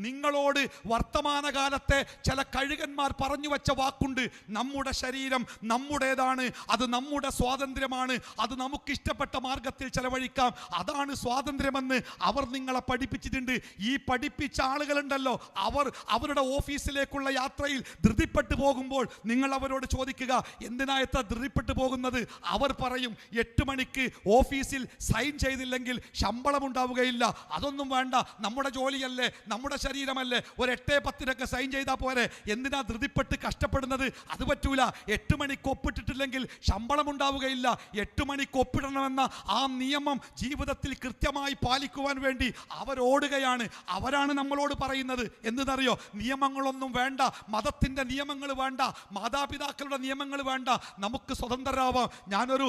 നിങ്ങളോട് വർത്തമാനകാലത്തെ ചില കഴുകന്മാർ പറഞ്ഞു വെച്ച വാക്കുണ്ട്, നമ്മുടെ ശരീരം നമ്മുടേതാണ്, അത് നമ്മുടെ സ്വാതന്ത്ര്യമാണ്, അത് നമുക്കിഷ്ടപ്പെട്ട മാർഗത്തിൽ ചെലവഴിക്കാം, അതാണ് സ്വാതന്ത്ര്യമെന്ന് അവർ നിങ്ങളെ പഠിപ്പിച്ചിട്ടുണ്ട്. ഈ പഠിപ്പിച്ച ആളുകളുണ്ടല്ലോ, അവരുടെ ഓഫീസിലേക്കുള്ള യാത്രയിൽ ധൃതിപ്പെട്ടു പോകുമ്പോൾ നിങ്ങൾ അവരോട് ചോദിക്കുക, എന്തിനാ എത്ര ധൃതിപ്പെട്ടു പോകുന്നത്? അവർ പറയും, 8 മണിക്ക് ഓഫീസിൽ സൈൻ ചെയ്തില്ലെങ്കിൽ ശമ്പളം ഉണ്ടാവുകയില്ല. അതൊന്നും വേണ്ട, നമ്മുടെ ജോലിയല്ലേ, നമ്മുടെ ശരീരമല്ലേ, ഒരു 8:10 സൈൻ ചെയ്താൽ പോരെ, എന്തിനാ ധൃതിപ്പെട്ട് കഷ്ടപ്പെടുന്നത്? അത് പറ്റൂല, 8 മണിക്ക് ഒപ്പിട്ടിട്ടില്ലെങ്കിൽ ശമ്പളം ഉണ്ടാവുകയില്ല. 8 മണിക്ക് ഒപ്പിടണമെന്ന ആ നിയമം ജീവിതത്തിൽ കൃത്യമായി പാലിക്കുവാൻ വേണ്ടി അവരോടുകയാണ്. അവരാണ് നമ്മളോട് പറയുന്നത് എന്തെന്നറിയോ? നിയമങ്ങളൊന്നും വേണ്ട, മതത്തിൻ്റെ നിയമങ്ങൾ വേണ്ട, മാതാപിതാക്കളുടെ നിയമങ്ങൾ വേണ്ട, നമുക്ക് സ്വതന്ത്രരാവാം. ഞാനൊരു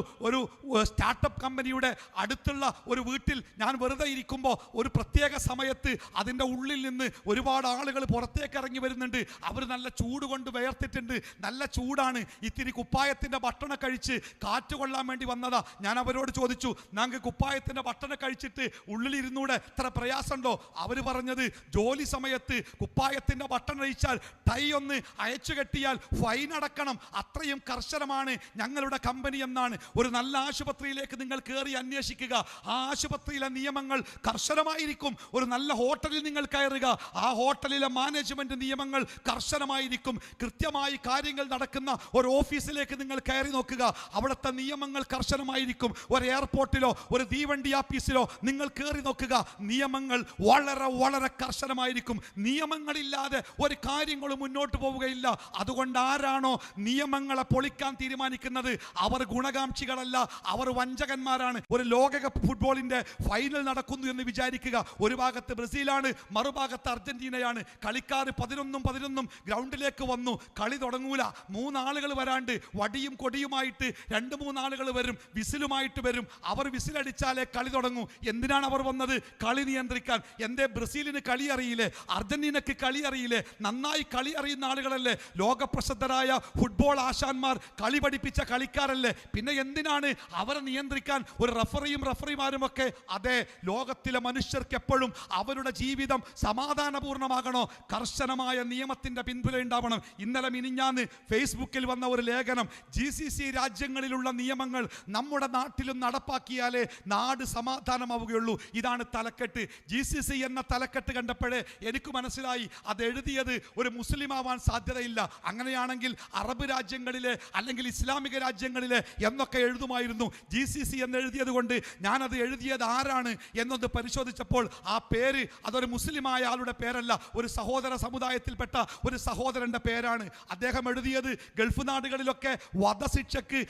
സ്റ്റാർട്ടപ്പ് കമ്പനിയുടെ അടുത്തുള്ള ഒരു വീട്ടിൽ ഞാൻ വെറുതെ ഇരിക്കുമ്പോൾ ഒരു പ്രത്യേക സമയത്ത് അതിൻ്റെ ഉള്ളിൽ നിന്ന് ഒരുപാട് ആളുകൾ പുറത്തേക്ക് ഇറങ്ങി വരുന്നുണ്ട്. അവർ നല്ല ചൂട് കൊണ്ട് വേർത്തിട്ടുണ്ട്, നല്ല ചൂടാണ്, ഇത്തിരി കുപ്പായത്തിൻ്റെ ഭക്ഷണം കഴിച്ച് കാറ്റ് കൊള്ളാൻ വേണ്ടി വന്നതാ. ഞാൻ അവരോട് ചോദിച്ചു, ഞങ്ങൾക്ക് കുപ്പായത്തിൻ്റെ ഭക്ഷണം കഴിച്ചിട്ട് ഉള്ളിലിരുന്നൂടെ, ഇത്ര പ്രയാസമുണ്ടോ? അവർ പറഞ്ഞത്, ജോലി സമയത്ത് കുപ്പായത്തിൻ്റെ ഭക്ഷണം കഴിച്ചാൽ ടൈ ഒന്ന് അയച്ചു കെട്ടിയാൽ ഫൈൻ അടക്കണം, അത്രയും കർശനമാണ് ഞങ്ങളുടെ കമ്പനി എന്നാണ്. ഒരു നല്ല ആശുപത്രിയിലേക്ക് നിങ്ങൾ കയറി അന്വേഷിക്കുക, ആ ആശുപത്രിയിലെ നിയമങ്ങൾ കർശനമായിരിക്കും. ഒരു നല്ല ഹോട്ടലിൽ നിങ്ങൾ കയറുക, ആ ഹോട്ടലിലെ മാനേജ്മെന്റ് നിയമങ്ങൾ കർശനമായിരിക്കും. കൃത്യമായി കാര്യങ്ങൾ നടക്കുന്ന ഒരു ഓഫീസിലേക്ക് നിങ്ങൾ കയറി നോക്കുക, അവിടുത്തെ നിയമങ്ങൾ കർശനമായിരിക്കും. ഒരു എയർപോർട്ടിലോ ഒരു തീവണ്ടി ആഫീസിലോ നിങ്ങൾ കയറി നോക്കുക, നിയമങ്ങൾ വളരെ വളരെ കർശനമായിരിക്കും. നിയമങ്ങളില്ലാതെ ഒരു കാര്യങ്ങളും മുന്നോട്ട് പോവുകയില്ല. അതുകൊണ്ട് ആരാണോ നിയമങ്ങളെ പൊളിക്കാൻ തീരുമാനിക്കുന്നത് അവർ ഗുണകാംക്ഷികളല്ല, അവർ വഞ്ചകന്മാരാണ്. ഒരു ലോകകപ്പ് ഫുട്ബോളിന്റെ ഫൈനൽ നടക്കുന്നു എന്ന് വിചാരിക്കുക, ഒരു ഭാഗത്ത് ബ്രസീലാണ്, മറുഭാഗത്ത് അർജന്റീനയാണ്. കളിക്കാർ 11 ഗ്രൗണ്ടിലേക്ക് വന്നു, കളി തുടങ്ങൂല. 3 ആളുകൾ വരാണ്ട് വടിയും കൊടിയുമായിട്ട് 2-3 ആളുകൾ വരും, വിസിലുമായിട്ട് വരും. അവർ വിസിലടിച്ചാലേ കളി തുടങ്ങൂ. എന്തിനാണ് അവർ വന്നത്? കളി നിയന്ത്രിക്കാൻ. എന്തേ ബ്രസീലിന് കളി അറിയില്ലേ? അർജന്റീനക്ക് കളി അറിയില്ലേ? നന്നായി കളി അറിയുന്ന ആളുകളല്ലേ ലോകപ്രസിദ്ധരായ ഫുട്ബോൾ ആശാന്മാർ, കളി പഠിപ്പിച്ച കളിക്കാരല്ലേ? പിന്നെ എന്തിനാണ് അവരെ നിയന്ത്രിക്കാൻ ഒരു റഫറിമാരും ഒക്കെ? അതെ, ലോകത്തിലെ മനുഷ്യർക്ക് എപ്പോഴും അവരുടെ ജീവിതം സമാധാനപൂർണ്ണമാകണോ, കർശനമായ നിയമത്തിന്റെ പിൻബലം ഉണ്ടാവണം. ഇന്നലെ മിനിഞ്ഞാന്ന് ഫേസ്ബുക്കിൽ വന്ന ഒരു ലേഖനം, GCC രാജ്യങ്ങളിലുള്ള നിയമങ്ങൾ നമ്മുടെ നാട്ടിലും നടപ്പാക്കിയാലേ നാട് സമാധാനമാവുകയുള്ളൂ. ഇതാണ് തലക്കെട്ട്. GCC എന്ന തലക്കെട്ട് കണ്ടപ്പോഴേ എനിക്ക് മനസ്സിലായി, അത് എഴുതിയത് ഒരു മുസ്ലിം ആവാൻ സാധ്യതയില്ല. അങ്ങനെയാണെങ്കിൽ അറബ് രാജ്യങ്ങളിലെ അല്ലെങ്കിൽ ഇസ്ലാമിക രാജ്യങ്ങളിലെ എന്നൊക്കെ എഴുതുമായിരുന്നു. GCC എന്ന് എഴുതിയത് കൊണ്ട് ഞാനത് എഴുതിയത് ആരാണ് എന്നൊന്ന് പരിശോധിച്ചപ്പോൾ ആ പേര് അതൊരു മുസ്ലിമായ ആളുടെ പേരല്ല, ഒരു സഹോദര സമുദായത്തിൽപ്പെട്ട ഒരു സഹോദരന്റെ പേരാണ്. അദ്ദേഹം എഴുതിയത് ഗൾഫ് നാടുകളിലൊക്കെ വധശിക്ഷയ്ക്ക്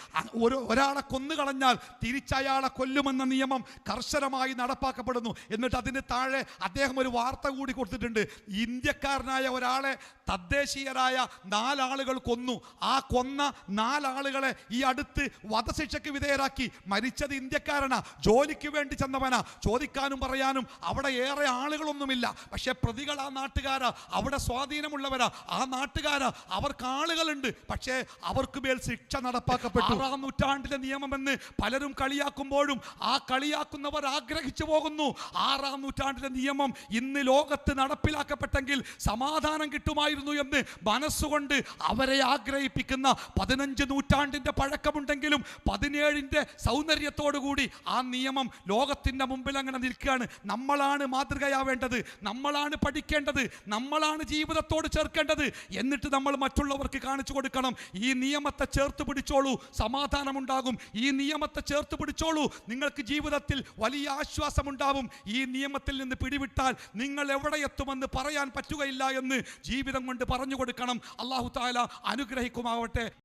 ഒരാളെ കൊന്നുകളഞ്ഞാൽ തിരിച്ചയാളെ കൊല്ലുമെന്ന നിയമം കർശനമായി നടപ്പാക്കപ്പെടുന്നു. എന്നിട്ട് അതിന് താഴെ അദ്ദേഹം ഒരു വാർത്ത കൂടി കൊടുത്തിട്ടുണ്ട്. ഇന്ത്യക്കാരനായ ഒരാളെ തദ്ദേശീയരായ 4 ആളുകൾ കൊന്നു. ആ കൊന്ന 4 ആളുകളെ ഈ അടുത്ത് വധശിക്ഷയ്ക്ക് വിധേയരാക്കി. മരിച്ചത് ഇന്ത്യക്കാരനാ, ജോലിക്ക് വേണ്ടി ചെന്നവനാ. ചോദിക്കാനും പറയാനും അവിടെ ഏറെ ആളുകളൊന്നുമില്ല. പക്ഷെ പ്രതികൾ ആ നാട്ടുകാരാ, അവിടെ സ്വാധീനമുള്ളവരാ, ആ നാട്ടുകാരാ, അവർക്ക് ആളുകളുണ്ട്. പക്ഷേ അവർക്ക് മേൽ ശിക്ഷ നടപ്പാക്കപ്പെട്ടു. 6-ാം നൂറ്റാണ്ടിലെ നിയമമെന്ന് പലരും കളിയാക്കുമ്പോഴും ആ കളിയാക്കുന്നവർ ആഗ്രഹിച്ചു പോകുന്നു. 6-ാം നൂറ്റാണ്ടിലെ നിയമം ഇന്ന് ലോകത്ത് നടപ്പിലാക്കപ്പെട്ടെങ്കിൽ സമാധാനം കിട്ടുമായിരുന്നു എന്ന് മനസ്സുകൊണ്ട് അവരെ ആഗ്രഹിപ്പിക്കുന്ന 15 നൂറ്റാണ്ടിന്റെ പഴക്കമുണ്ടെങ്കിലും 17ന്റെ സൗന്ദര്യത്തോടുകൂടി ആ നിയമം ലോകത്തിന്റെ മുമ്പിൽ അങ്ങനെ നിൽക്കുകയാണ്. നമ്മളാണ് മാതൃകയാവേണ്ടത്, നമ്മളാണ് പഠിക്കേണ്ടത്, നമ്മളാണ് ജീവിതത്തോട് ചേർക്കേണ്ടത്. എന്നിട്ട് നമ്മൾ മറ്റുള്ളവർക്ക് കാണിച്ചു കൊടുക്കണം, ഈ നിയമത്തെ ചേർത്ത് പിടിച്ചോളൂ, സമാധാനമുണ്ടാകും. ഈ നിയമത്തെ ചേർത്ത് പിടിച്ചോളൂ, നിങ്ങൾക്ക് ജീവിതത്തിൽ വലിയ ആശ്വാസമുണ്ടാവും. ഈ നിയമത്തിൽ നിന്ന് പിടിവിട്ടാൽ നിങ്ങൾ എവിടെ എത്തുമെന്ന് പറയാൻ പറ്റുകയില്ല എന്ന് ജീവിതം കൊണ്ട് പറഞ്ഞു കൊടുക്കണം. അല്ലാഹു തആല അനുഗ്രഹിക്കുമാവട്ടെ.